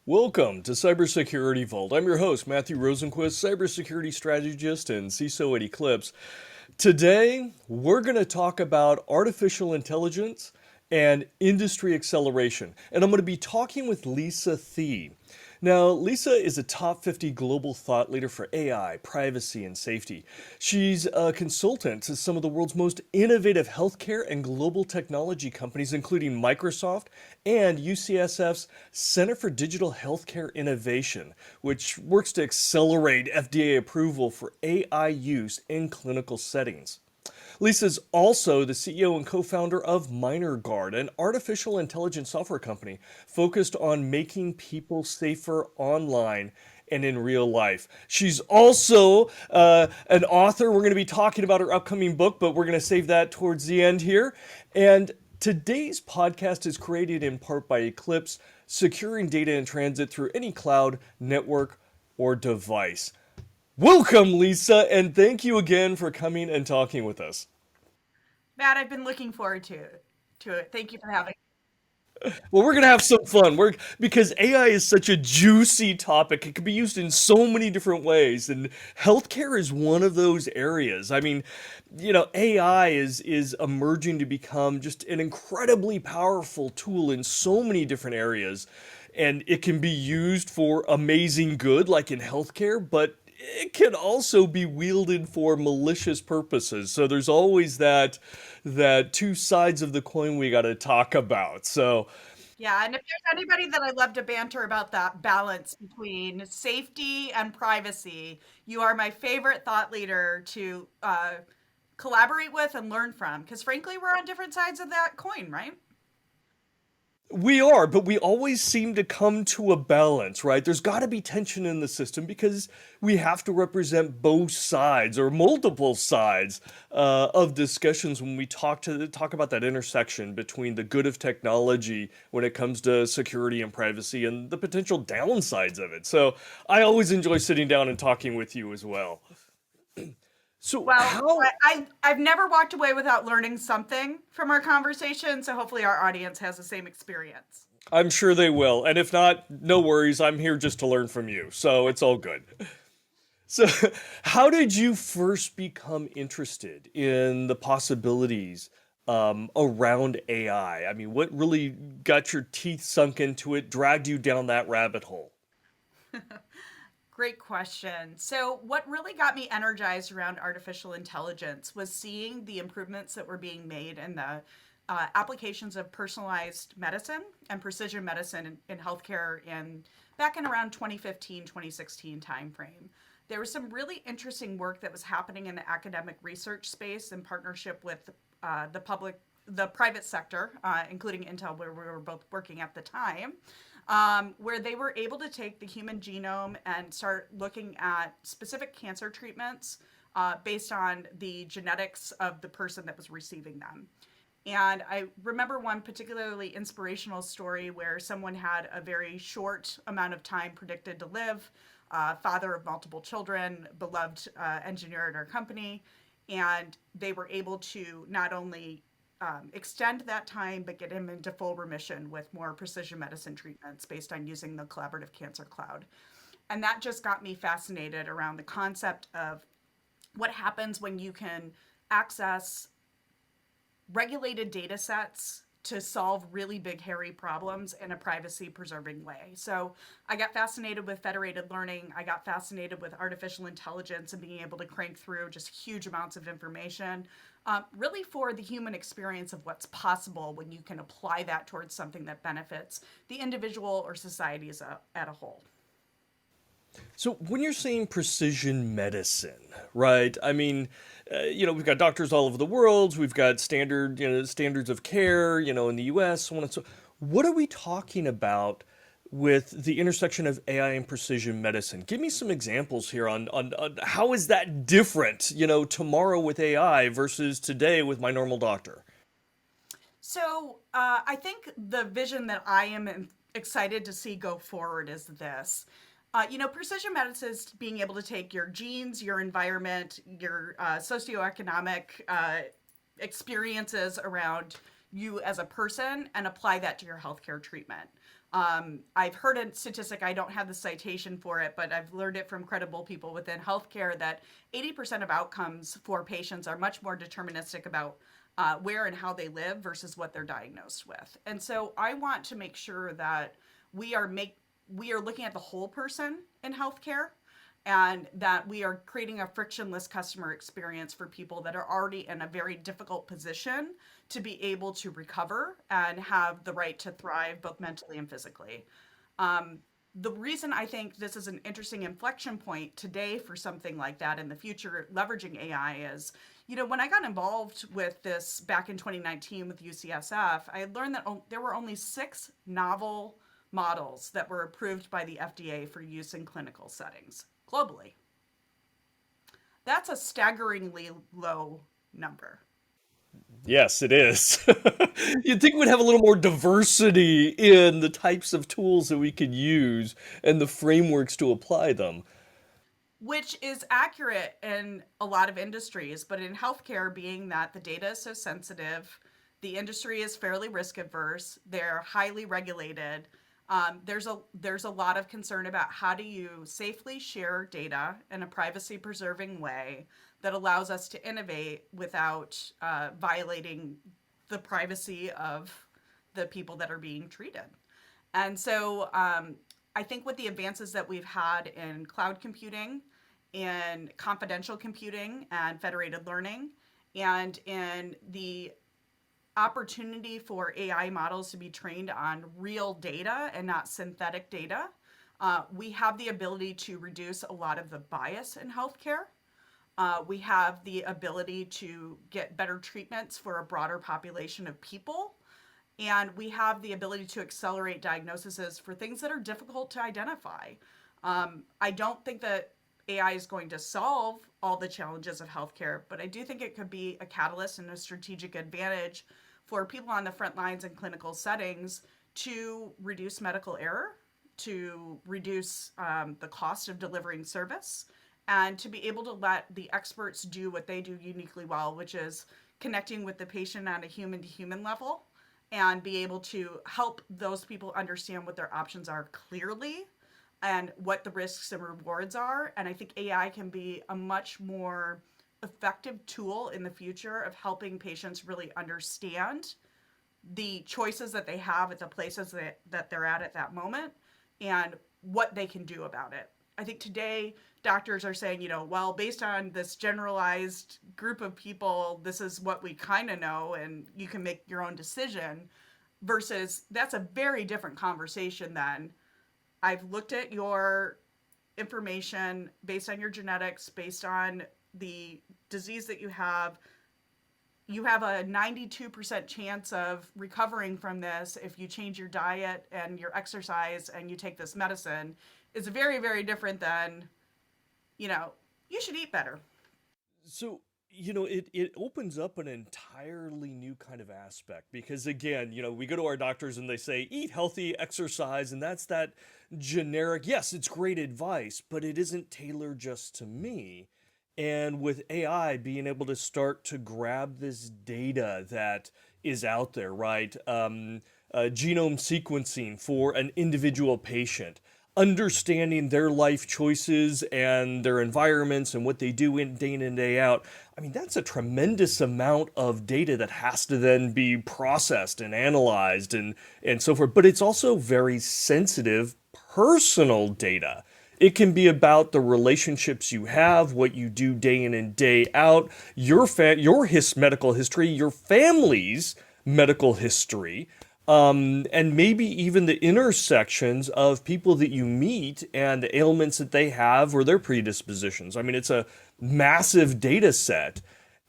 Welcome to Cybersecurity Vault. I'm your host, Matthew Rosenquist, cybersecurity strategist and CISO at Eclipz. Today, we're going to talk about artificial intelligence and industry acceleration. And I'm going to be talking with Lisa Thie. Now, Lisa is a top 50 global thought leader for AI, privacy, and safety. She's a consultant to some of the world's most innovative healthcare and global technology companies, including Microsoft and UCSF's Center for Digital Healthcare Innovation, which works to accelerate FDA approval for AI use in clinical settings. Lisa's also the CEO and co-founder of MinerGuard, an artificial intelligence software company focused on making people safer online and in real life. She's also an author. We're going to be talking about her upcoming book, but we're going to save that towards the end here. And today's podcast is created in part by Eclipz, securing data in transit through any cloud, network, or device. Welcome, Lisa, and thank you again for coming and talking with us. Matt, I've been looking forward to it. Thank you for having Well, we're gonna have some fun. We're because AI is such a juicy topic. It can be used in so many different ways, and healthcare is one of those areas. I mean, AI is emerging to become just an incredibly powerful tool in so many different areas, and it can be used for amazing good, like in healthcare, but it can also be wielded for malicious purposes. So there's always that two sides of the coin we got to talk about. So Yeah, and if there's anybody that I love to banter about that balance between safety and privacy, you are my favorite thought leader to collaborate with and learn from. Because frankly, we're on different sides of that coin, right? we are, but we always seem to come to a balance, right? There's got to be tension in the system because we have to represent both sides or multiple sides of discussions when we talk about that intersection between the good of technology when it comes to security and privacy and the potential downsides of it. So I always enjoy sitting down and talking with you as well. So Well, how I've never walked away without learning something from our conversation, so hopefully our audience has the same experience. I'm sure they will. And if not, no worries. I'm here just to learn from you. So it's all good. So, how did you first become interested in the possibilities around AI? I mean, what really got your teeth sunk into it, dragged you down that rabbit hole? Great question. So, what really got me energized around artificial intelligence was seeing the improvements that were being made in the applications of personalized medicine and precision medicine in healthcare back in around 2015, 2016 timeframe. There was some really interesting work that was happening in the academic research space in partnership with the private sector, including Intel, where we were both working at the time, where they were able to take the human genome and start looking at specific cancer treatments based on the genetics of the person that was receiving them. And I remember one particularly inspirational story where someone had a very short amount of time predicted to live, father of multiple children, beloved engineer at our company, and they were able to not only extend that time, but get him into full remission with more precision medicine treatments based on using the collaborative cancer cloud. And that just got me fascinated around the concept of what happens when you can access regulated data sets to solve really big, hairy problems in a privacy preserving way. So I got fascinated with federated learning. I got fascinated with artificial intelligence and being able to crank through just huge amounts of information, really for the human experience of what's possible when you can apply that towards something that benefits the individual or society at a whole. So when you're saying precision medicine, right? I mean, we've got doctors all over the world. We've got standards of care, in the U.S. So on and so. What are we talking about with the intersection of AI and precision medicine? Give me some examples here on how is that different, tomorrow with AI versus today with my normal doctor. So I think the vision that I am excited to see go forward is this. Precision medicine is being able to take your genes, your environment, your socioeconomic experiences around you as a person and apply that to your healthcare treatment. I've heard a statistic, I don't have the citation for it, but I've learned it from credible people within healthcare that 80% of outcomes for patients are much more deterministic about where and how they live versus what they're diagnosed with. And so I want to make sure that we are make we are looking at the whole person in healthcare, and that we are creating a frictionless customer experience for people that are already in a very difficult position to be able to recover and have the right to thrive both mentally and physically. The reason I think this is an interesting inflection point today for something like that in the future, leveraging AI, is, when I got involved with this back in 2019 with UCSF, I learned that there were only 6 novel models that were approved by the FDA for use in clinical settings globally. That's a staggeringly low number. Yes, it is. You'd think we'd have a little more diversity in the types of tools that we could use and the frameworks to apply them. Which is accurate in a lot of industries, but in healthcare, being that the data is so sensitive, the industry is fairly risk averse, they're highly regulated. There's a lot of concern about how do you safely share data in a privacy preserving way that allows us to innovate without violating the privacy of the people that are being treated. And so I think with the advances that we've had in cloud computing, in confidential computing and federated learning, and in the opportunity for AI models to be trained on real data and not synthetic data, we have the ability to reduce a lot of the bias in healthcare. We have the ability to get better treatments for a broader population of people. And we have the ability to accelerate diagnoses for things that are difficult to identify. I don't think that AI is going to solve all the challenges of healthcare, but I do think it could be a catalyst and a strategic advantage for people on the front lines in clinical settings to reduce medical error, to reduce the cost of delivering service, and to be able to let the experts do what they do uniquely well, which is connecting with the patient on a human to human level and be able to help those people understand what their options are clearly and what the risks and rewards are. And I think AI can be a much more effective tool in the future of helping patients really understand the choices that they have at the places that they're at that moment and what they can do about it. I think today doctors are saying, well, based on this generalized group of people, this is what we kind of know, and you can make your own decision. Versus that's a very different conversation than I've looked at your information based on your genetics, based on the disease that you have. You have a 92% chance of recovering from this if you change your diet and your exercise and you take this medicine. It's very, very different than, you should eat better. So, it opens up an entirely new kind of aspect because, again, we go to our doctors and they say, eat healthy, exercise, and that's that generic, yes, it's great advice, but it isn't tailored just to me. And with AI being able to start to grab this data that is out there, right? Genome sequencing for an individual patient, understanding their life choices and their environments and what they do day in and day out. I mean, that's a tremendous amount of data that has to then be processed and analyzed and so forth. But it's also very sensitive personal data. It can be about the relationships you have, what you do day in and day out, your medical history, your family's medical history, and maybe even the intersections of people that you meet and the ailments that they have or their predispositions. I mean, it's a massive data set.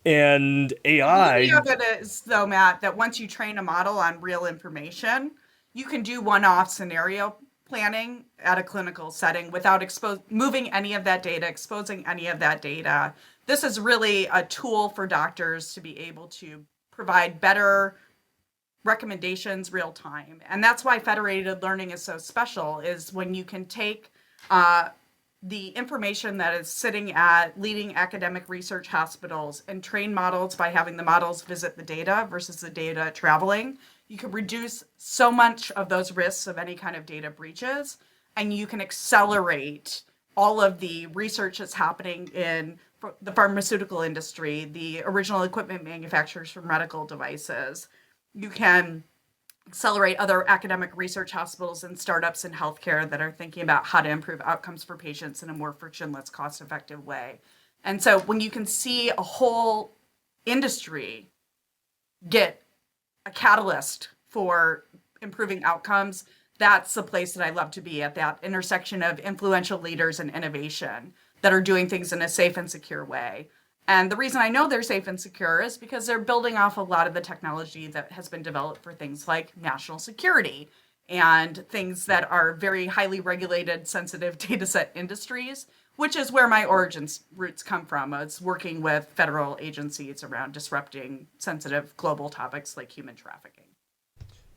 And The beauty AI, of it is, though, Matt, that once you train a model on real information, you can do one-off scenario planning at a clinical setting without moving any of that data, exposing any of that data. This is really a tool for doctors to be able to provide better recommendations real time. And that's why federated learning is so special, is when you can take the information that is sitting at leading academic research hospitals and train models by having the models visit the data versus the data traveling, you can reduce so much of those risks of any kind of data breaches, and you can accelerate all of the research that's happening in the pharmaceutical industry, the original equipment manufacturers for medical devices. You can accelerate other academic research hospitals and startups in healthcare that are thinking about how to improve outcomes for patients in a more frictionless, cost-effective way. And so when you can see a whole industry get a catalyst for improving outcomes, that's the place that I love to be, at that intersection of influential leaders and innovation that are doing things in a safe and secure way. And the reason I know they're safe and secure is because they're building off a lot of the technology that has been developed for things like national security and things that are very highly regulated, sensitive data set industries, which is where my origins roots come from. It's working with federal agencies around disrupting sensitive global topics like human trafficking.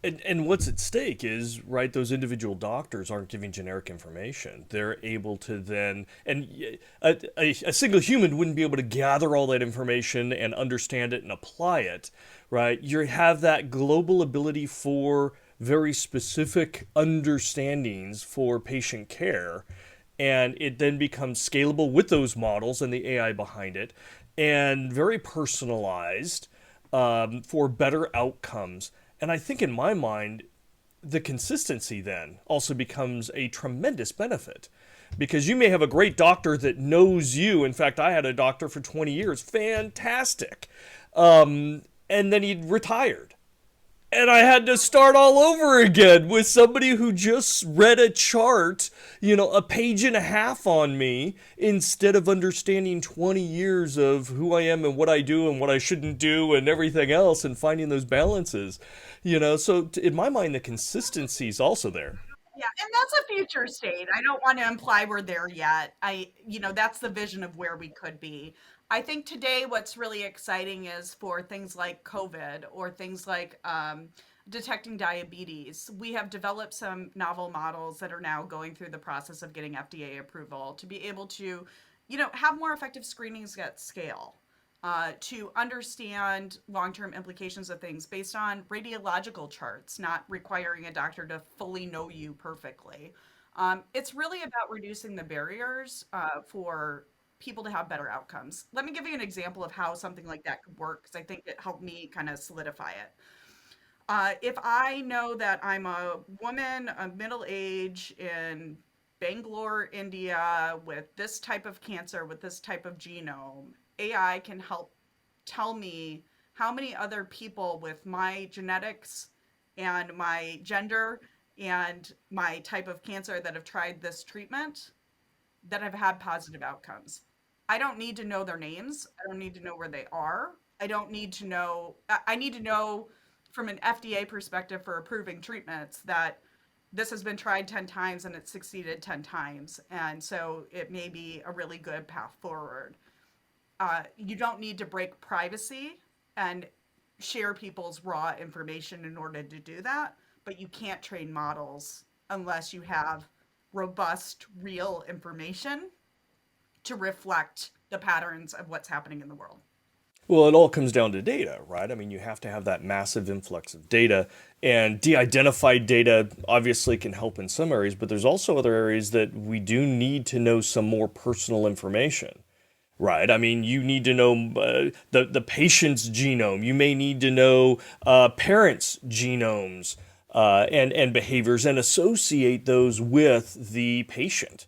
And what's at stake is, right, those individual doctors aren't giving generic information. They're able to then, and a single human wouldn't be able to gather all that information and understand it and apply it, right? You have that global ability for very specific understandings for patient care, and it then becomes scalable with those models and the AI behind it, and very personalized for better outcomes. And I think in my mind, the consistency then also becomes a tremendous benefit, because you may have a great doctor that knows you. In fact, I had a doctor for 20 years, fantastic. And then he retired. And I had to start all over again with somebody who just read a chart, a page and a half on me, instead of understanding 20 years of who I am and what I do and what I shouldn't do and everything else, and finding those balances. So in my mind, the consistency is also there. Yeah, and that's a future state. I don't want to imply we're there yet. That's the vision of where we could be. I think today what's really exciting is for things like COVID or things like detecting diabetes. We have developed some novel models that are now going through the process of getting FDA approval to be able to, have more effective screenings at scale. To understand long-term implications of things based on radiological charts, not requiring a doctor to fully know you perfectly. It's really about reducing the barriers for people to have better outcomes. Let me give you an example of how something like that could work, because I think it helped me kind of solidify it. If I know that I'm a woman, a middle age in Bangalore, India, with this type of cancer, with this type of genome, AI can help tell me how many other people with my genetics and my gender and my type of cancer that have tried this treatment that have had positive outcomes. I don't need to know their names. I don't need to know where they are. I don't need to know, I need to know from an FDA perspective for approving treatments that this has been tried 10 times and it's succeeded 10 times. And so it may be a really good path forward. You don't need to break privacy and share people's raw information in order to do that, but you can't train models unless you have robust, real information to reflect the patterns of what's happening in the world. Well, it all comes down to data, right? I mean, you have to have that massive influx of data, and de-identified data obviously can help in some areas, but there's also other areas that we do need to know some more personal information. Right. I mean, you need to know the patient's genome. You may need to know parents' genomes and behaviors, and associate those with the patient.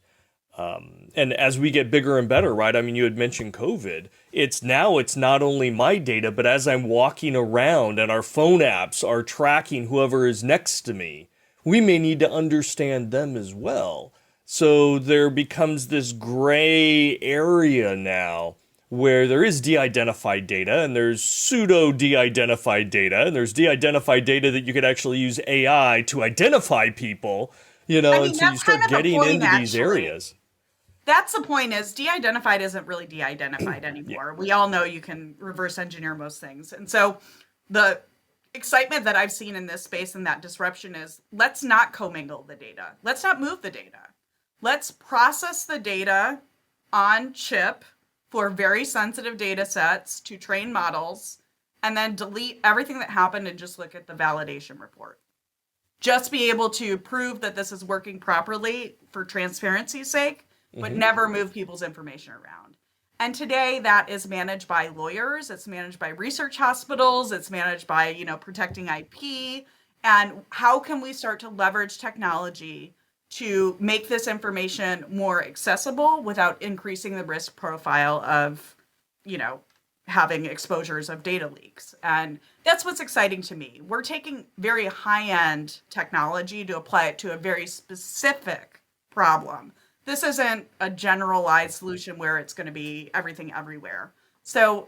And as we get bigger and better, right? I mean, you had mentioned COVID. It's not only my data, but as I'm walking around and our phone apps are tracking whoever is next to me, we may need to understand them as well. So there becomes this gray area now where there is de-identified data and there's pseudo de-identified data, and there's de-identified data that you could actually use AI to identify people, and so you That's kind start of the getting point, into these actually. areas. That's the point, is de-identified isn't really de-identified Yeah. anymore. We all know you can reverse engineer most things. And so the excitement that I've seen in this space and that disruption is, let's not commingle the data. Let's not move the data. Let's process the data on chip for very sensitive data sets to train models, and then delete everything that happened and just look at the validation report. Just be able to prove that this is working properly for transparency's sake, but never move people's information around. And today that is managed by lawyers, it's managed by research hospitals, it's managed by, protecting IP. And how can we start to leverage technology to make this information more accessible without increasing the risk profile of, you know, having exposures of data leaks? And that's what's exciting to me. We're taking very high-end technology to apply it to a very specific problem. This isn't a generalized solution where it's going to be everything everywhere. So,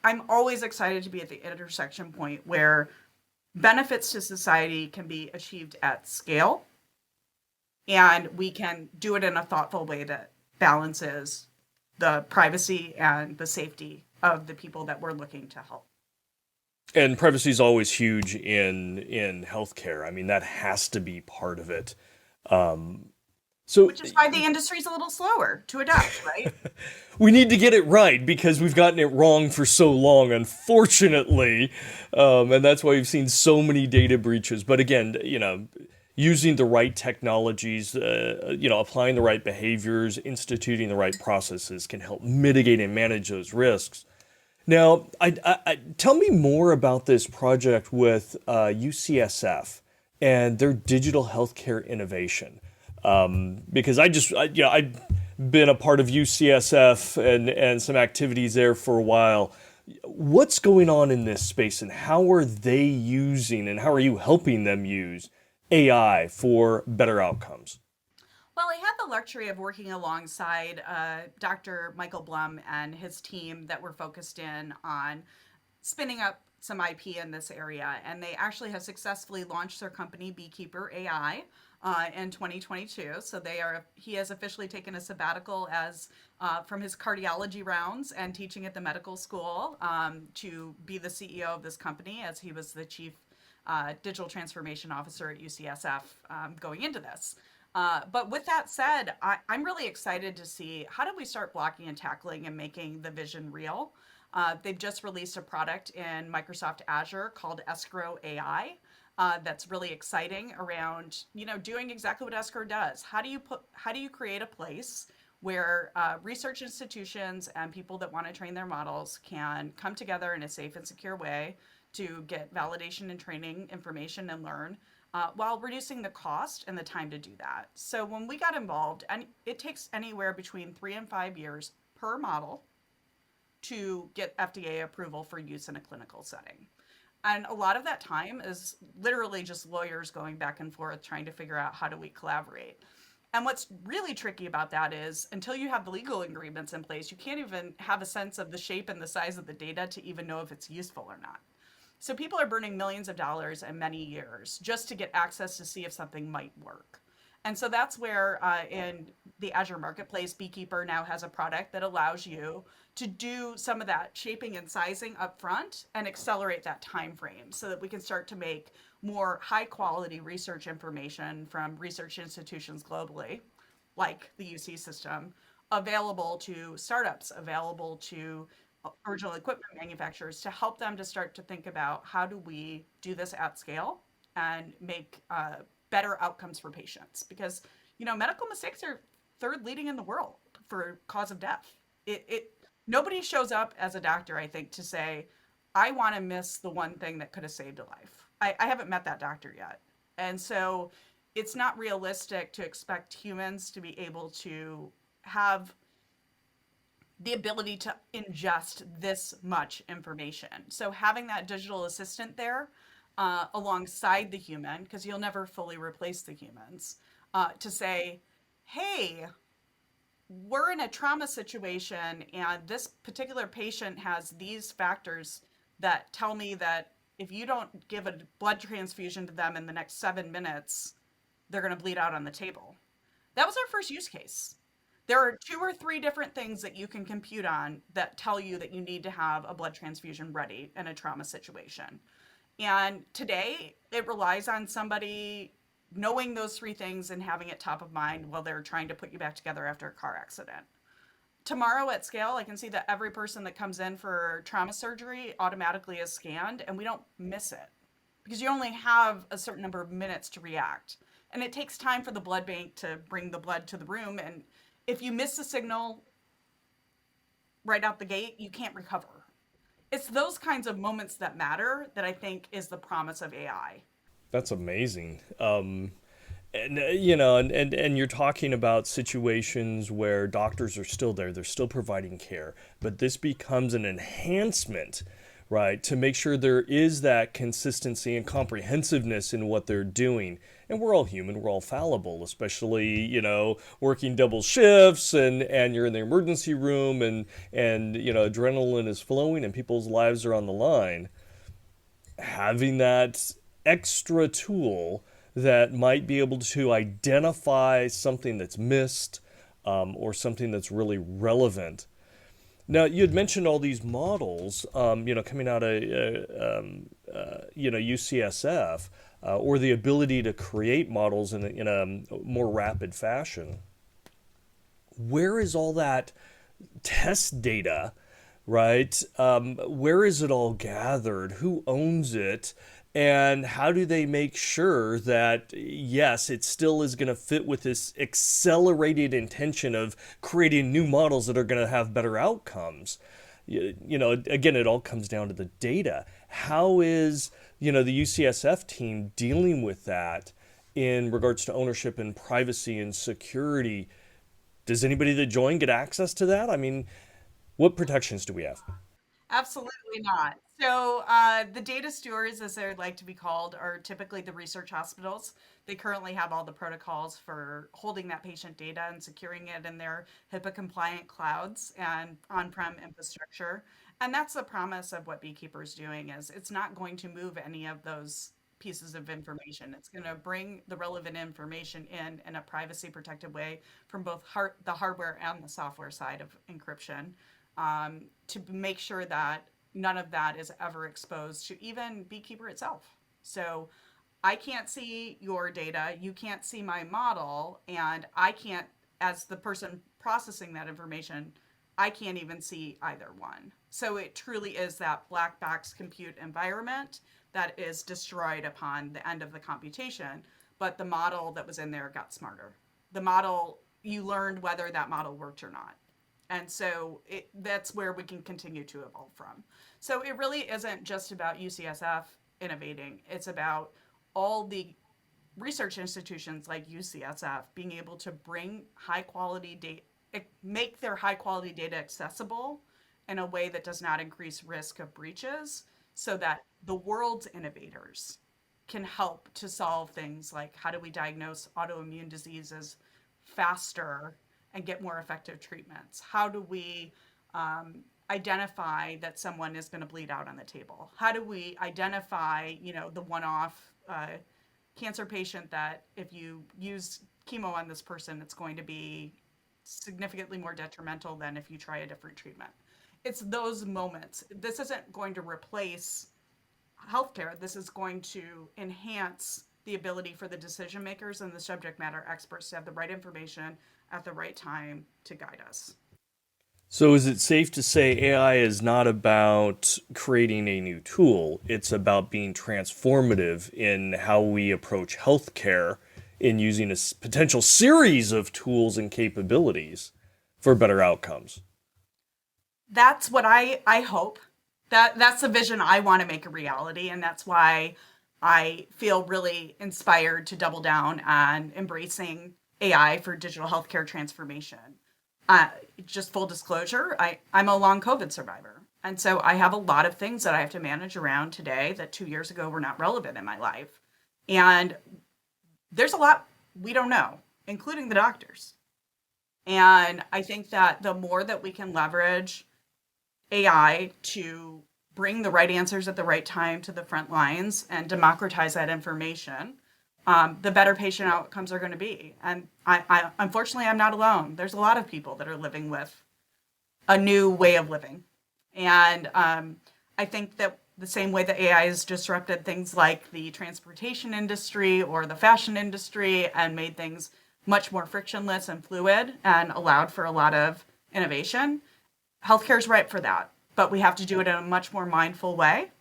I'm always excited to be at the intersection point where benefits to society can be achieved at scale, and we can do it in a thoughtful way that balances the privacy and the safety of the people that we're looking to help. And privacy is always huge in healthcare. I mean, that has to be part of it. So Which is why the industry's a little slower to adapt, right? we need to get it right because we've gotten it wrong for so long, unfortunately. And that's why we've seen so many data breaches. But again, using the right technologies, applying the right behaviors, instituting the right processes can help mitigate and manage those risks. Now, tell me more about this project with UCSF and their digital healthcare innovation. Because I've been a part of UCSF and some activities there for a while. What's going on in this space, and how are they using, and how are you helping them use AI for better outcomes? Well, I had the luxury of working alongside Dr. Michael Blum and his team that were focused in on spinning up some IP in this area. And they actually have successfully launched their company, Beekeeper AI, in 2022. So he has officially taken a sabbatical as from his cardiology rounds and teaching at the medical school to be the CEO of this company, as he was the chief digital transformation officer at UCSF going into this. But with that said, I'm really excited to see how do we start blocking and tackling and making the vision real. They've just released a product in Microsoft Azure called Escrow AI. That's really exciting around, doing exactly what Escrow does. How do you create a place where research institutions and people that want to train their models can come together in a safe and secure way to get validation and training information and learn, while reducing the cost and the time to do that. So when we got involved, and it takes anywhere between 3 and 5 years per model to get FDA approval for use in a clinical setting. And a lot of that time is literally just lawyers going back and forth trying to figure out how do we collaborate. And what's really tricky about that is until you have the legal agreements in place, you can't even have a sense of the shape and the size of the data to even know if it's useful or not. So people are burning millions of dollars and many years just to get access to see if something might work. And so that's where in the Azure Marketplace, Beekeeper now has a product that allows you to do some of that shaping and sizing up front and accelerate that time frame so that we can start to make more high quality research information from research institutions globally, like the UC system, available to startups, available to original equipment manufacturers, to help them to start to think about how do we do this at scale and make better outcomes for patients. Because medical mistakes are third leading in the world for cause of death. It nobody shows up as a doctor, I think, to say, I want to miss the one thing that could have saved a life. I haven't met that doctor yet. And so it's not realistic to expect humans to be able to have the ability to ingest this much information. So having that digital assistant there alongside the human, because you'll never fully replace the humans, to say, hey, we're in a trauma situation and this particular patient has these factors that tell me that if you don't give a blood transfusion to them in the next 7 minutes, they're going to bleed out on the table. That was our first use case. There are 2 or 3 different things that you can compute on that tell you that you need to have a blood transfusion ready in a trauma situation. And today it relies on somebody knowing those three things and having it top of mind while they're trying to put you back together after a car accident. Tomorrow at scale, I can see that every person that comes in for trauma surgery automatically is scanned and we don't miss it because you only have a certain number of minutes to react. And it takes time for the blood bank to bring the blood to the room. And if you miss the signal right out the gate, you can't recover. It's those kinds of moments that matter that I think is the promise of AI. That's amazing. And and you're talking about situations where doctors are still there, they're still providing care, but this becomes an enhancement, right, to make sure there is that consistency and comprehensiveness in what they're doing. And we're all human, we're all fallible, especially, working double shifts and you're in the emergency room and adrenaline is flowing and people's lives are on the line. Having that extra tool that might be able to identify something that's missed, or something that's really relevant. Now, you had mentioned all these models, coming out of, UCSF, or the ability to create models in a more rapid fashion. Where is all that test data, right? Where is it all gathered? Who owns it? And how do they make sure that, yes, it still is going to fit with this accelerated intention of creating new models that are going to have better outcomes? Again, it all comes down to the data. How is, the UCSF team dealing with that in regards to ownership and privacy and security? Does anybody that join get access to that? I mean, what protections do we have? Absolutely not. So, the data stewards, as they're like to be called, are typically the research hospitals. They currently have all the protocols for holding that patient data and securing it in their HIPAA compliant clouds and on-prem infrastructure. And that's the promise of what Beekeeper is doing is it's not going to move any of those pieces of information. It's going to bring the relevant information in a privacy protected way from both the hardware and the software side of encryption, to make sure that none of that is ever exposed to even Beekeeper itself. So I can't see your data, you can't see my model, and I can't, as the person processing that information, I can't even see either one. So it truly is that black box compute environment that is destroyed upon the end of the computation, but the model that was in there got smarter. The model, you learned whether that model worked or not. And so that's where we can continue to evolve from. So it really isn't just about UCSF innovating. It's about all the research institutions like UCSF being able to bring high quality data, make their high quality data accessible in a way that does not increase risk of breaches so that the world's innovators can help to solve things like how do we diagnose autoimmune diseases faster and get more effective treatments? How do we identify that someone is going to bleed out on the table? How do we identify, the one-off cancer patient that if you use chemo on this person, it's going to be significantly more detrimental than if you try a different treatment? It's those moments. This isn't going to replace healthcare. This is going to enhance the ability for the decision makers and the subject matter experts to have the right information at the right time to guide us. So, is it safe to say AI is not about creating a new tool? It's about being transformative in how we approach healthcare in using a potential series of tools and capabilities for better outcomes? That's what I hope. That's the vision I want to make a reality, and that's why I feel really inspired to double down on embracing AI for digital healthcare transformation. Uh, just full disclosure, I'm a long COVID survivor. And so I have a lot of things that I have to manage around today that 2 years ago were not relevant in my life. And there's a lot we don't know, including the doctors. And I think that the more that we can leverage AI to bring the right answers at the right time to the front lines and democratize that information, the better patient outcomes are going to be. And unfortunately, I'm not alone. There's a lot of people that are living with a new way of living. And I think that the same way that AI has disrupted things like the transportation industry or the fashion industry and made things much more frictionless and fluid and allowed for a lot of innovation. Healthcare is ripe for that, but we have to do it in a much more mindful way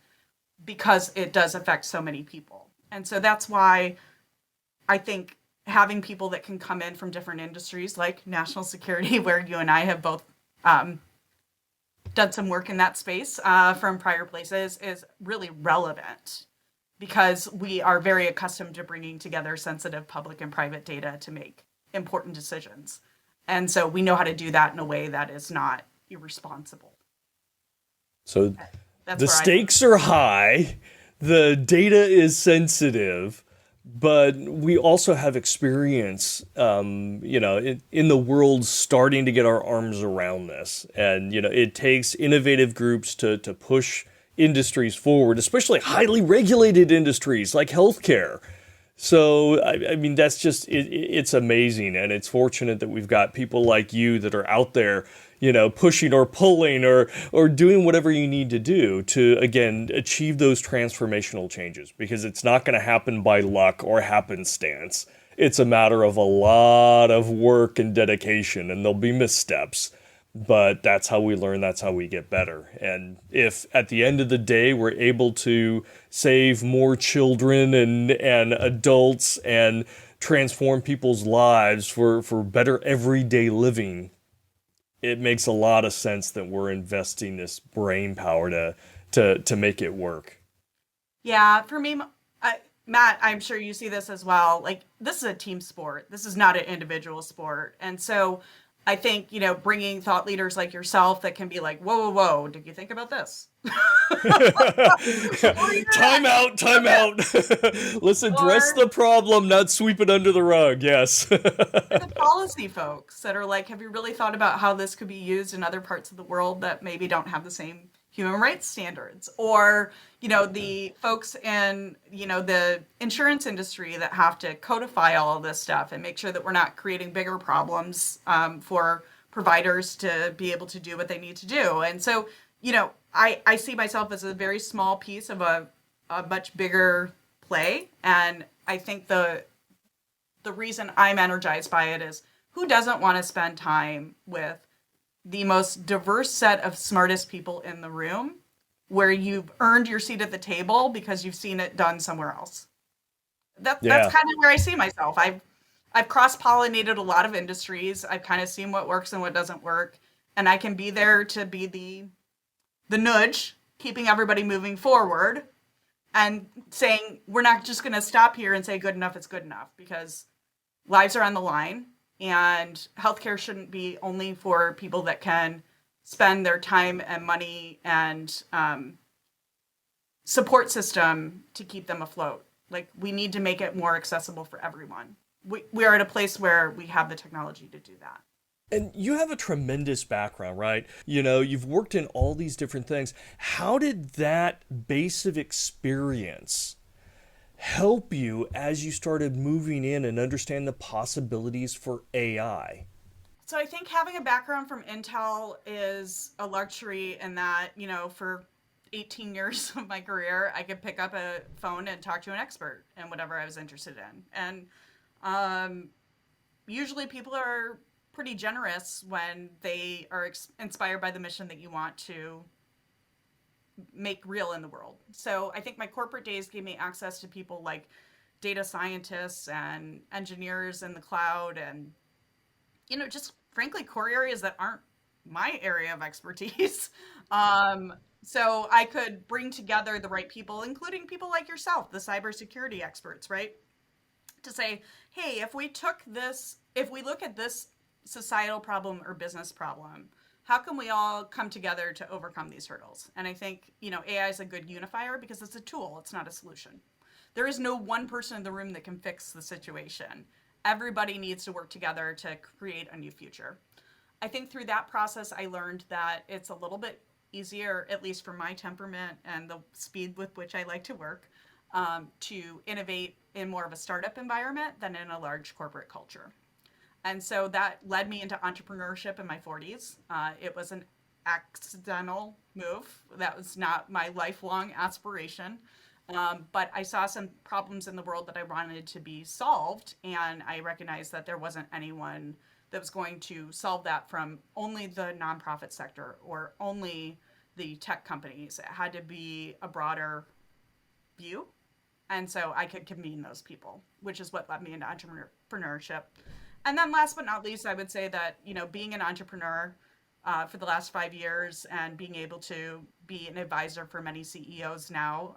because it does affect so many people. And so that's why I think having people that can come in from different industries like national security, where you and I have both done some work in that space from prior places, is really relevant because we are very accustomed to bringing together sensitive public and private data to make important decisions. And so we know how to do that in a way that is not irresponsible. So That's the where stakes are high, the data is sensitive, but we also have experience, in the world starting to get our arms around this. And, it takes innovative groups to push industries forward, especially highly regulated industries like healthcare. So, I mean, that's just, it's amazing. And it's fortunate that we've got people like you that are out there, pushing or pulling or doing whatever you need to do to, again, achieve those transformational changes, because it's not going to happen by luck or happenstance. It's a matter of a lot of work and dedication, and there'll be missteps. But that's how we learn, that's how we get better. And if at the end of the day we're able to save more children and adults and transform people's lives for better everyday living, it makes a lot of sense that we're investing this brain power to make it work. Yeah, for me, Matt, I'm sure you see this as well. Like, this is a team sport. This is not an individual sport. And so I think, bringing thought leaders like yourself that can be like, whoa, whoa, whoa, did you think about this? Time out, time out. Let's address Or the problem, not sweep it under the rug. Yes. the policy folks that are like, have you really thought about how this could be used in other parts of the world that maybe don't have the same human rights standards? Or, the folks in, the insurance industry that have to codify all of this stuff and make sure that we're not creating bigger problems for providers to be able to do what they need to do. And so, I see myself as a very small piece of a much bigger play. And I think the reason I'm energized by it is, who doesn't want to spend time with the most diverse set of smartest people in the room, where you've earned your seat at the table because you've seen it done somewhere else? That's Yeah. kind of where I see myself. I've cross-pollinated a lot of industries. I've kind of seen what works and what doesn't work, and I can be there to be the nudge, keeping everybody moving forward and saying, we're not just going to stop here and say good enough is good enough, because lives are on the line, and healthcare shouldn't be only for people that can spend their time and money and support system to keep them afloat. Like, we need to make it more accessible for everyone. We are at a place where we have the technology to do that. And you have a tremendous background, right? You've worked in all these different things. How did that base of experience help you as you started moving in and understand the possibilities for AI? So I think having a background from Intel is a luxury in that, for 18 years of my career, I could pick up a phone and talk to an expert in whatever I was interested in. And usually people are pretty generous when they are inspired by the mission that you want to make real in the world. So I think my corporate days gave me access to people like data scientists and engineers in the cloud, and just frankly core areas that aren't my area of expertise. So I could bring together the right people, including people like yourself, the cybersecurity experts, right? To say, hey, if we look at this societal problem or business problem, how can we all come together to overcome these hurdles? And I think, AI is a good unifier because it's a tool, it's not a solution. There is no one person in the room that can fix the situation. Everybody needs to work together to create a new future. I think through that process, I learned that it's a little bit easier, at least for my temperament and the speed with which I like to work, to innovate in more of a startup environment than in a large corporate culture. And so that led me into entrepreneurship in my 40s. It was an accidental move. That was not my lifelong aspiration. But I saw some problems in the world that I wanted to be solved, and I recognized that there wasn't anyone that was going to solve that from only the nonprofit sector or only the tech companies. It had to be a broader view. And so I could convene those people, which is what led me into entrepreneurship. And then last but not least, I would say that, being an entrepreneur for the last 5 years and being able to be an advisor for many CEOs now,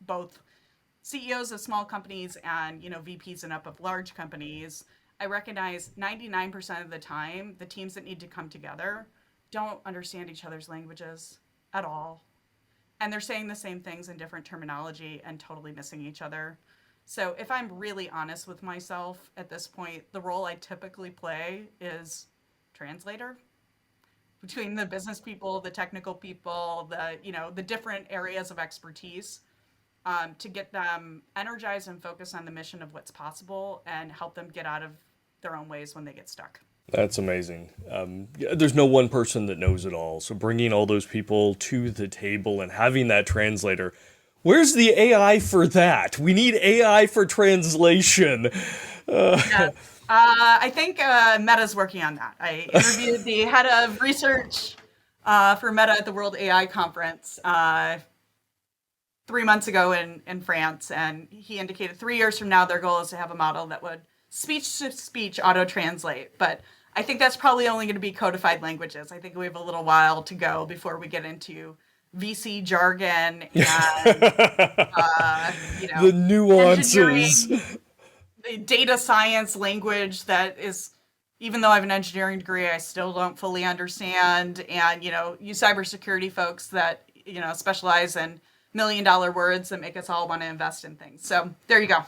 both CEOs of small companies and, VPs and up of large companies, I recognize 99% of the time, the teams that need to come together don't understand each other's languages at all. And they're saying the same things in different terminology and totally missing each other. So if I'm really honest with myself at this point, the role I typically play is translator between the business people, the technical people, the different areas of expertise, to get them energized and focused on the mission of what's possible and help them get out of their own ways when they get stuck. That's amazing. Yeah, there's no one person that knows it all. So bringing all those people to the table and having that translator. Where's the AI for that? We need AI for translation. Yeah. I think Meta's working on that. I interviewed the head of research for Meta at the World AI Conference 3 months ago in France, and he indicated 3 years from now their goal is to have a model that would speech to speech auto translate. But I think that's probably only going to be codified languages. I think we have a little while to go before we get into VC jargon and The nuances. engineering, the data science language that is, even though I have an engineering degree, I still don't fully understand. And you cybersecurity folks that specialize in $1 million words that make us all want to invest in things. So there you go.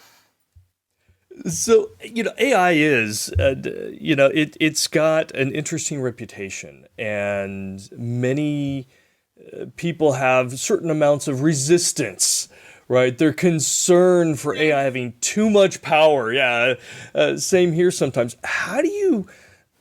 So, AI is, it's got an interesting reputation, and many people have certain amounts of resistance, right? They're concerned for AI having too much power. Yeah, same here sometimes. How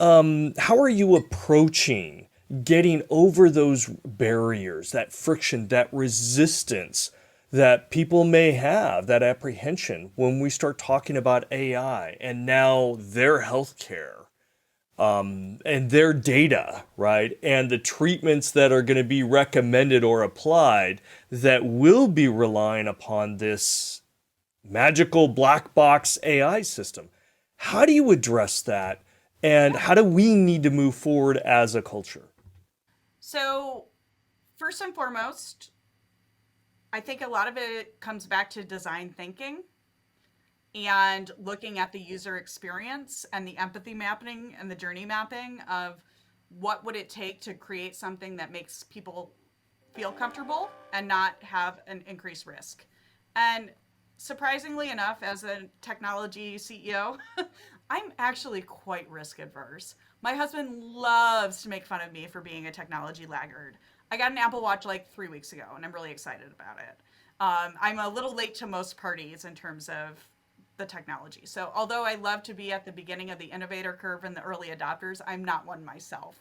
are you approaching getting over those barriers, that friction, that resistance that people may have, that apprehension when we start talking about AI and now their healthcare, and their data, right? And the treatments that are going to be recommended or applied that will be relying upon this magical black box AI system. How do you address that? And how do we need to move forward as a culture? So, first and foremost, I think a lot of it comes back to design thinking and looking at the user experience and the empathy mapping and the journey mapping of what would it take to create something that makes people feel comfortable and not have an increased risk. And surprisingly enough, as a technology CEO, I'm actually quite risk adverse. My husband loves to make fun of me for being a technology laggard. I got an Apple Watch like 3 weeks ago, and I'm really excited about it. I'm a little late to most parties in terms of the technology. So although I love to be at the beginning of the innovator curve and the early adopters, I'm not one myself.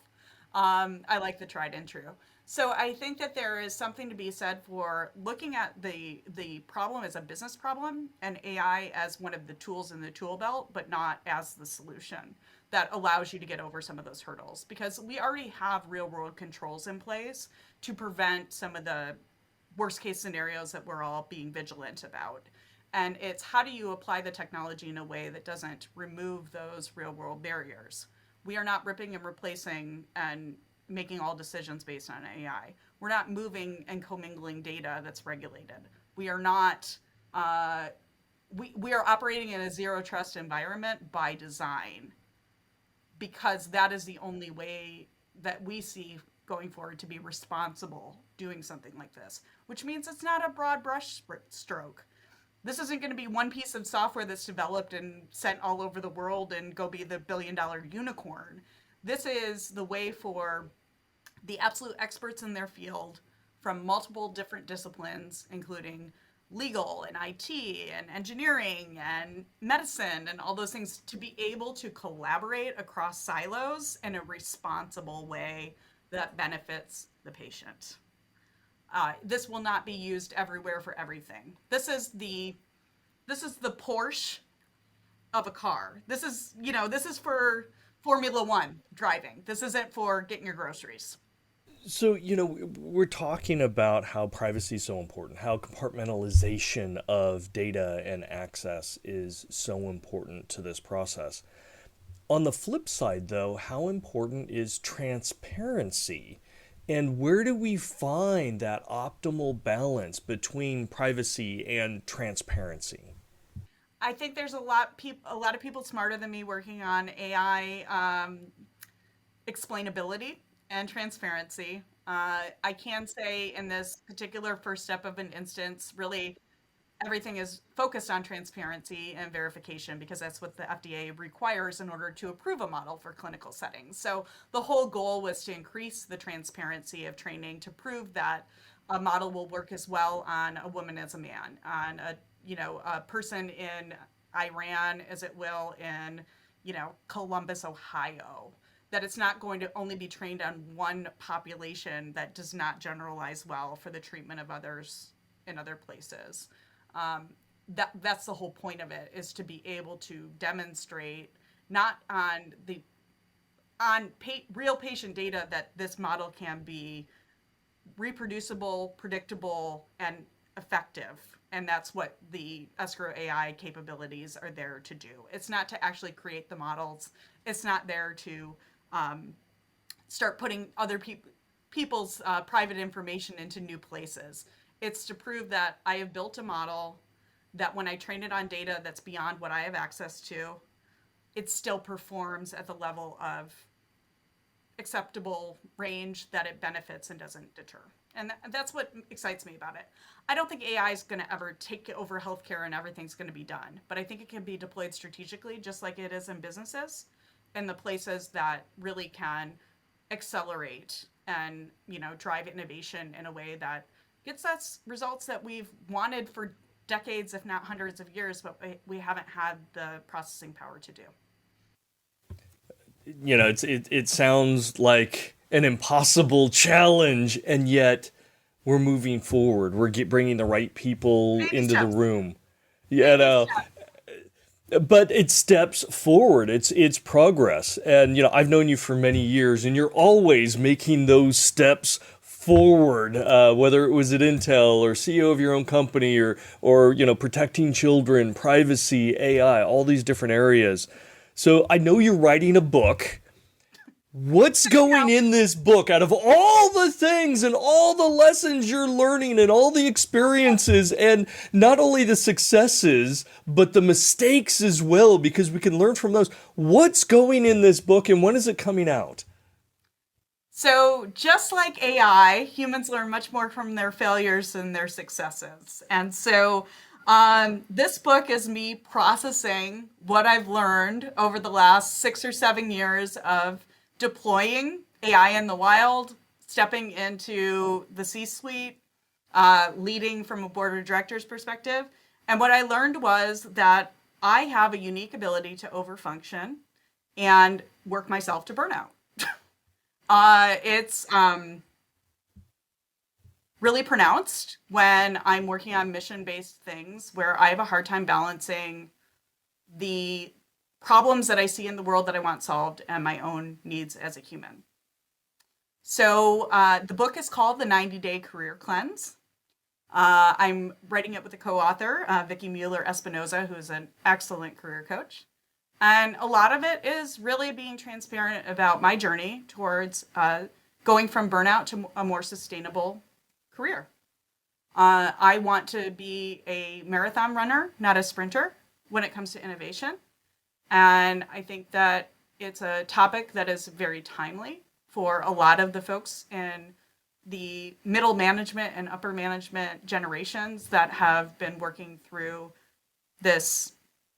I like the tried and true. So I think that there is something to be said for looking at the problem as a business problem and AI as one of the tools in the tool belt, but not as the solution that allows you to get over some of those hurdles. Because we already have real world controls in place to prevent some of the worst case scenarios that we're all being vigilant about. And it's how do you apply the technology in a way that doesn't remove those real world barriers? We are not ripping and replacing and making all decisions based on AI. We're not moving and commingling data that's regulated. We are not, we are operating in a zero trust environment by design, because that is the only way that we see going forward to be responsible doing something like this, which means it's not a broad brush stroke. This isn't going to be one piece of software that's developed and sent all over the world and go be the billion-dollar unicorn. This is the way for the absolute experts in their field from multiple different disciplines, including legal and IT and engineering and medicine and all those things, to be able to collaborate across silos in a responsible way that benefits the patient. This will not be used everywhere for everything. This is the Porsche of a car. This is for Formula One driving. This isn't for getting your groceries. So, we're talking about how privacy is so important, how compartmentalization of data and access is so important to this process. On the flip side, though, how important is transparency? And where do we find that optimal balance between privacy and transparency? I think there's a lot of people smarter than me working on AI explainability and transparency. I can say in this particular first step of an instance, really everything is focused on transparency and verification because that's what the FDA requires in order to approve a model for clinical settings. So the whole goal was to increase the transparency of training to prove that a model will work as well on a woman as a man, on a person in Iran as it will in Columbus, Ohio. That it's not going to only be trained on one population that does not generalize well for the treatment of others in other places. um, that's the whole point of it, is to be able to demonstrate not on real patient data that this model can be reproducible, predictable, and effective. And that's what the escrow AI capabilities are there to do. It's not to actually create the models. It's not there to start putting other people's private information into new places. It's to prove that I have built a model that when I train it on data that's beyond what I have access to, it still performs at the level of acceptable range that it benefits and doesn't deter. And that's what excites me about it. I don't think AI is going to ever take over healthcare and everything's going to be done, but I think it can be deployed strategically, just like it is in businesses, in the places that really can accelerate and drive innovation in a way that gets us results that we've wanted for decades, if not hundreds of years, but we haven't had the processing power to do. It sounds like an impossible challenge, and yet we're moving forward. We're bringing the right people Baby into the steps. room. You Baby know, steps. but it's steps forward. It's progress. And I've known you for many years, and you're always making those steps forward. Whether it was at Intel or CEO of your own company, or protecting children, privacy, AI, all these different areas. So I know you're writing a book. What's going in this book out of all the things and all the lessons you're learning and all the experiences, and not only the successes, but the mistakes as well, because we can learn from those? What's going in this book, and when is it coming out? So, just like AI, humans learn much more from their failures than their successes. And so, this book is me processing what I've learned over the last 6 or 7 years of deploying AI in the wild, stepping into the C-suite, leading from a board of directors perspective. And what I learned was that I have a unique ability to overfunction and work myself to burnout. It's really pronounced when I'm working on mission-based things where I have a hard time balancing the problems that I see in the world that I want solved and my own needs as a human. So the book is called The 90-Day Career Cleanse. I'm writing it with a co-author, Vicki Mueller-Espinoza, who is an excellent career coach. And a lot of it is really being transparent about my journey towards going from burnout to a more sustainable career. I want to be a marathon runner, not a sprinter, when it comes to innovation. And I think that it's a topic that is very timely for a lot of the folks in the middle management and upper management generations that have been working through this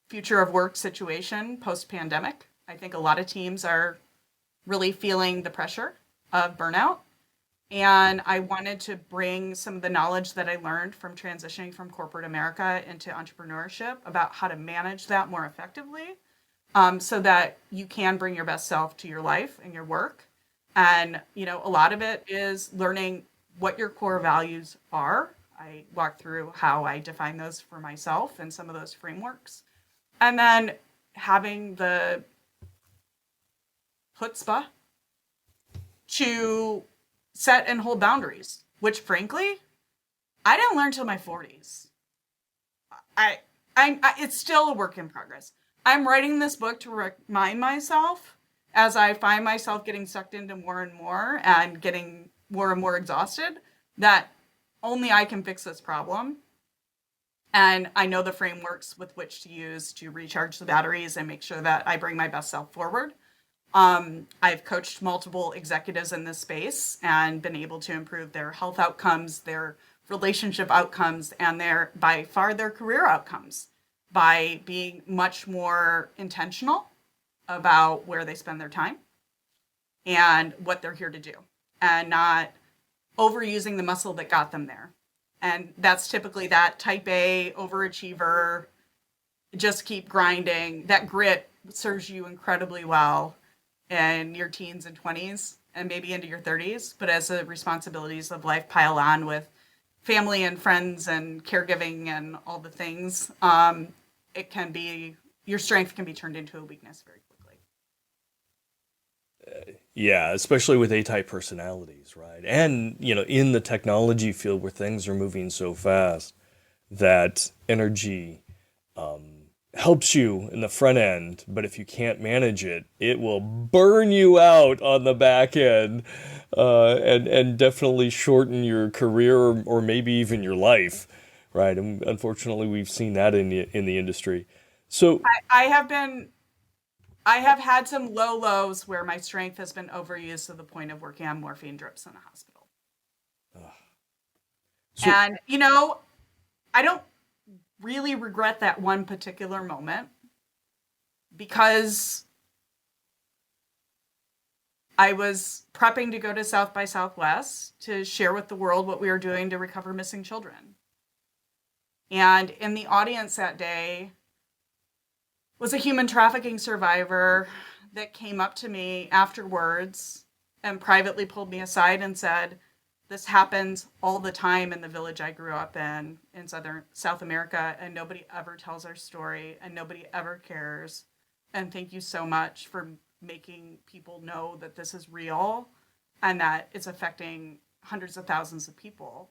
future of work situation post-pandemic. I think a lot of teams are really feeling the pressure of burnout. And I wanted to bring some of the knowledge that I learned from transitioning from corporate America into entrepreneurship about how to manage that more effectively, so that you can bring your best self to your life and your work And, a lot of it is learning what your core values are. I walk through how I define those for myself and some of those frameworks. And then having the chutzpah to set and hold boundaries, which frankly, I didn't learn till my 40s. I, it's still a work in progress. I'm writing this book to remind myself as I find myself getting sucked into more and more and getting more and more exhausted that only I can fix this problem. And I know the frameworks with which to use to recharge the batteries and make sure that I bring my best self forward. I've coached multiple executives in this space and been able to improve their health outcomes, their relationship outcomes, and by far their career outcomes by being much more intentional about where they spend their time and what they're here to do, and not overusing the muscle that got them there. And that's typically that type A overachiever, just keep grinding. That grit serves you incredibly well in your teens and 20s and maybe into your 30s. But as the responsibilities of life pile on with family and friends and caregiving and all the things, your strength can be turned into a weakness very quickly. Yeah, especially with A-type personalities, right? And, in the technology field where things are moving so fast, that energy helps you in the front end, but if you can't manage it, it will burn you out on the back end, and definitely shorten your career or maybe even your life, right? And unfortunately, we've seen that in the industry. So, I have been I have had some low lows where my strength has been overused to the point of working on morphine drips in a hospital. so And, I don't really regret that one particular moment because I was prepping to go to South by Southwest to share with the world what we were doing to recover missing children. And in the audience that day was a human trafficking survivor that came up to me afterwards and privately pulled me aside and said, "This happens all the time in the village I grew up in South America, and nobody ever tells our story and nobody ever cares. And thank you so much for making people know that this is real and that it's affecting hundreds of thousands of people."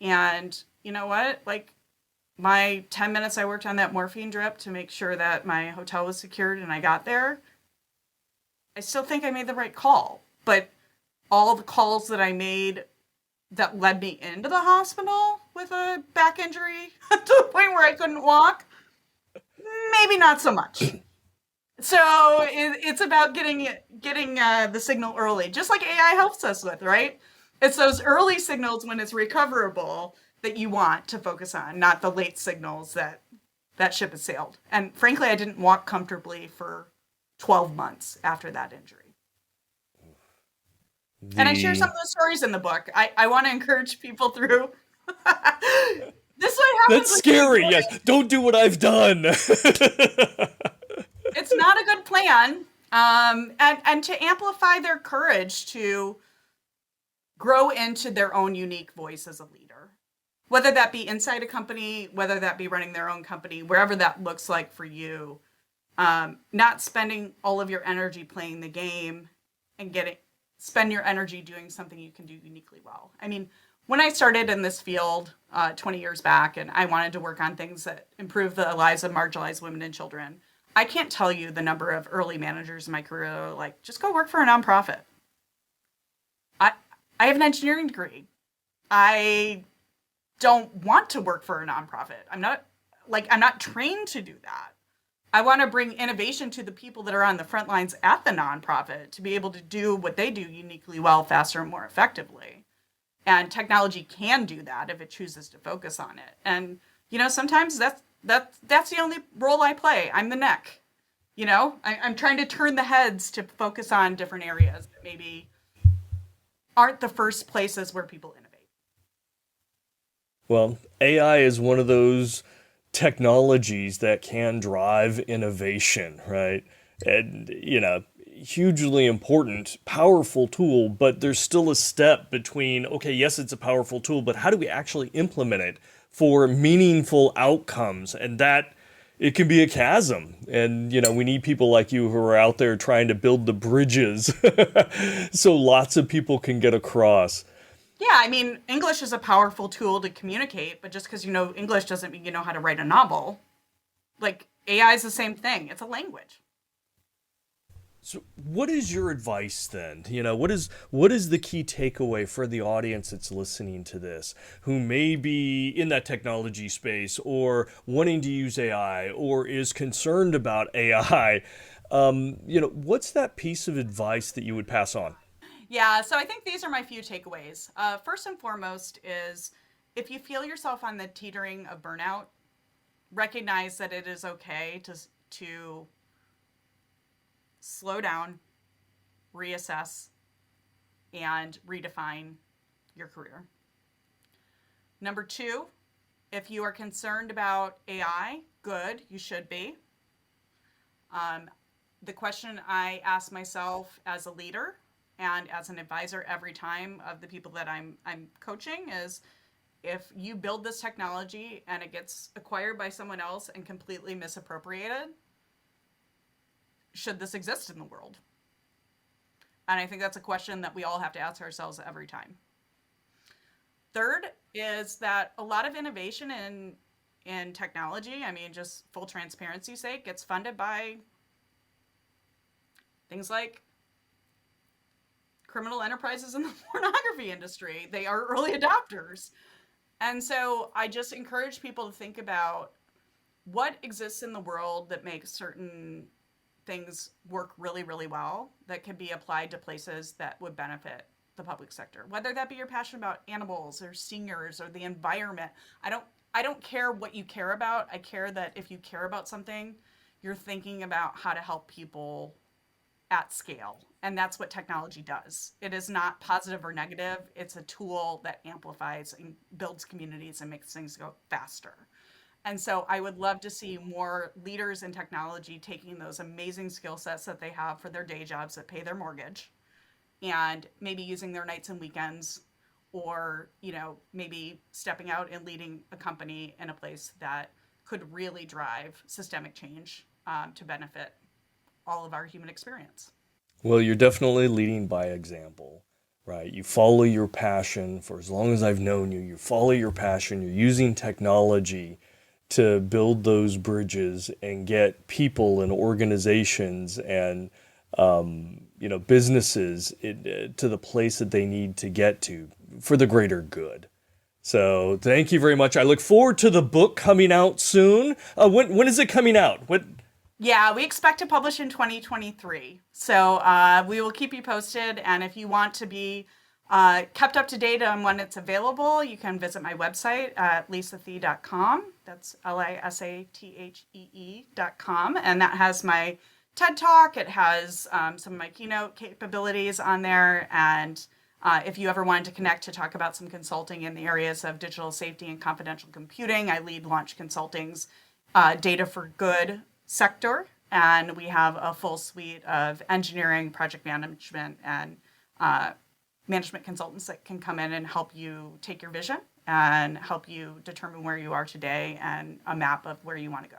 And you know what? Like, my 10 minutes I worked on that morphine drip to make sure that my hotel was secured and I got there, I still think I made the right call. But all the calls that I made that led me into the hospital with a back injury to the point where I couldn't walk, maybe not so much. So it's about getting the signal early, just like AI helps us with, right? It's those early signals when it's recoverable that you want to focus on, not the late signals that ship has sailed. And frankly, I didn't walk comfortably for 12 months after that injury. And I share some the of those stories in the book. I want to encourage people through. This is what happens that's when you scary. ignore Yes, it. don't do what I've done. It's not a good plan. And to amplify their courage to grow into their own unique voice as a leader, whether that be inside a company, whether that be running their own company, wherever that looks like for you. Not spending all of your energy playing the game and spend your energy doing something you can do uniquely well. I mean, when I started in this field 20 years back and I wanted to work on things that improve the lives of marginalized women and children, I can't tell you the number of early managers in my career that were like, just go work for a nonprofit. I, I have an engineering degree. I don't want to work for a nonprofit. I'm not trained to do that. I want to bring innovation to the people that are on the front lines at the nonprofit to be able to do what they do uniquely well, faster, and more effectively. And technology can do that if it chooses to focus on it. And sometimes that's the only role I play. I'm the neck. I'm trying to turn the heads to focus on different areas that maybe aren't the first places where people innovate. Well, AI is one of those technologies that can drive innovation, right? And, hugely important, powerful tool, but there's still a step between, okay, yes, it's a powerful tool, but how do we actually implement it for meaningful outcomes? And that it can be a chasm. And, we need people like you who are out there trying to build the bridges so lots of people can get across. Yeah, I mean, English is a powerful tool to communicate, but just because you know English doesn't mean you know how to write a novel. Like, AI is the same thing. It's a language. So what is your advice then? What is the key takeaway for the audience that's listening to this, who may be in that technology space or wanting to use AI or is concerned about AI? What's that piece of advice that you would pass on? Yeah, so I think these are my few takeaways. First and foremost is if you feel yourself on the teetering of burnout, recognize that it is okay to slow down, reassess, and redefine your career. Number two, if you are concerned about AI, good, you should be. The question I ask myself as a leader and as an advisor every time of the people that I'm coaching is, if you build this technology and it gets acquired by someone else and completely misappropriated, should this exist in the world? And I think that's a question that we all have to ask ourselves every time. Third is that a lot of innovation in technology, I mean, just full transparency's sake, gets funded by things like criminal enterprises in the pornography industry. They are early adopters. And so I just encourage people to think about what exists in the world that makes certain things work really, really well that can be applied to places that would benefit the public sector. Whether that be your passion about animals or seniors or the environment. I don't care what you care about. I care that if you care about something, you're thinking about how to help people at scale. And that's what technology does. It is not positive or negative. It's a tool that amplifies and builds communities and makes things go faster. And so I would love to see more leaders in technology taking those amazing skill sets that they have for their day jobs that pay their mortgage and maybe using their nights and weekends, or, maybe stepping out and leading a company in a place that could really drive systemic change to benefit all of our human experience. Well, you're definitely leading by example, right? You follow your passion. For as long as I've known you, you follow your passion. You're using technology to build those bridges and get people and organizations and businesses to the place that they need to get to for the greater good. So thank you very much. I look forward to the book coming out soon. When is it coming out? Yeah, we expect to publish in 2023. So we will keep you posted. And if you want to be kept up to date on when it's available, you can visit my website at lisathee.com. That's LISATHEE.com. And that has my TED Talk. It has some of my keynote capabilities on there. And if you ever wanted to connect to talk about some consulting in the areas of digital safety and confidential computing, I lead Launch Consulting's Data for Good sector. And we have a full suite of engineering, project management, and management consultants that can come in and help you take your vision and help you determine where you are today and a map of where you want to go.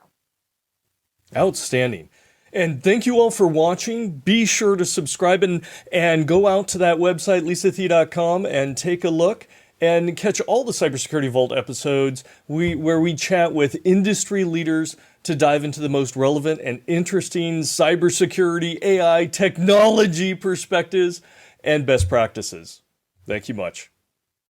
Outstanding. And thank you all for watching. Be sure to subscribe and go out to that website, lisathee.com, and take a look and catch all the Cybersecurity Vault episodes where we chat with industry leaders to dive into the most relevant and interesting cybersecurity, AI, technology perspectives, and best practices. Thank you much.